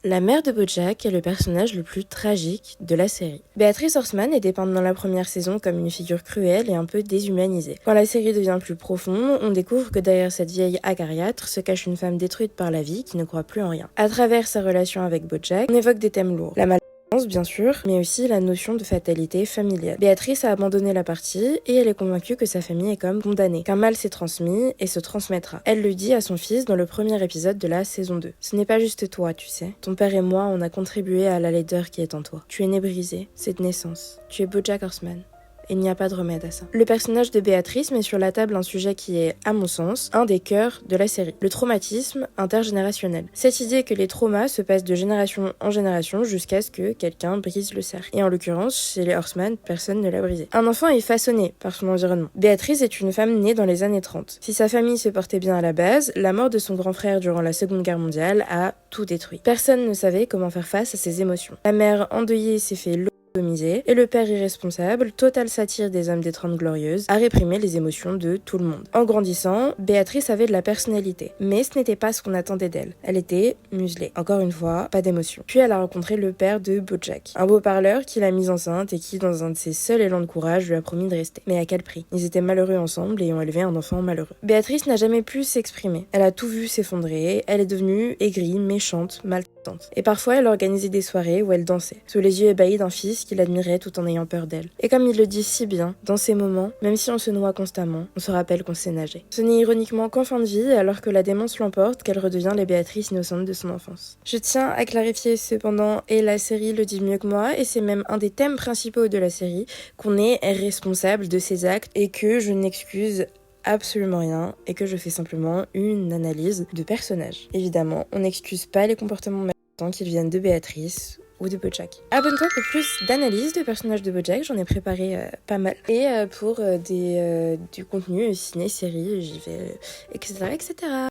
La mère de BoJack est le personnage le plus tragique de la série. Beatrice Horseman est dépeinte dans la première saison comme une figure cruelle et un peu déshumanisée. Quand la série devient plus profonde, on découvre que derrière cette vieille acariâtre se cache une femme détruite par la vie qui ne croit plus en rien. À travers sa relation avec BoJack, on évoque des thèmes lourds. La bien sûr, mais aussi la notion de fatalité familiale. Béatrice a abandonné la partie et elle est convaincue que sa famille est comme condamnée, qu'un mal s'est transmis et se transmettra. Elle le dit à son fils dans le premier épisode de la saison 2. Ce n'est pas juste toi, tu sais. Ton père et moi, on a contribué à la laideur qui est en toi. Tu es né brisé, c'est de naissance. Tu es BoJack Horseman. Il n'y a pas de remède à ça. Le personnage de Béatrice met sur la table un sujet qui est, à mon sens, un des cœurs de la série. Le traumatisme intergénérationnel. Cette idée que les traumas se passent de génération en génération jusqu'à ce que quelqu'un brise le cercle. Et en l'occurrence, chez les Horseman, personne ne l'a brisé. Un enfant est façonné par son environnement. Béatrice est une femme née dans les années 30. Si sa famille se portait bien à la base, la mort de son grand frère durant la Seconde Guerre mondiale a tout détruit. Personne ne savait comment faire face à ses émotions. La mère endeuillée s'est fait et le père irresponsable, totale satire des hommes des 30 glorieuses, a réprimé les émotions de tout le monde. En grandissant, Béatrice avait de la personnalité, mais ce n'était pas ce qu'on attendait d'elle. Elle était muselée. Encore une fois, pas d'émotion. Puis elle a rencontré le père de BoJack, un beau parleur qui l'a mise enceinte et qui, dans un de ses seuls élans de courage, lui a promis de rester. Mais à quel prix? Ils étaient malheureux ensemble et ont élevé un enfant malheureux. Béatrice n'a jamais pu s'exprimer. Elle a tout vu s'effondrer, elle est devenue aigrie, méchante, maltraitante. Et parfois, elle organisait des soirées où elle dansait, sous les yeux ébahis d'un fils qui l'admirait tout en ayant peur d'elle. Et comme il le dit si bien, dans ces moments, même si on se noie constamment, on se rappelle qu'on sait nager. Ce n'est ironiquement qu'en fin de vie, alors que la démence l'emporte, qu'elle redevient la Béatrice innocente de son enfance. Je tiens à clarifier cependant, et la série le dit mieux que moi, et c'est même un des thèmes principaux de la série, qu'on est responsable de ses actes et que je n'excuse absolument rien et que je fais simplement une analyse de personnage. Évidemment, on n'excuse pas les comportements tant qu'ils viennent de Béatrice ou de BoJack. Abonne-toi pour plus d'analyses de personnages de BoJack, j'en ai préparé pas mal. Et pour du contenu ciné, série, j'y vais, etc., etc.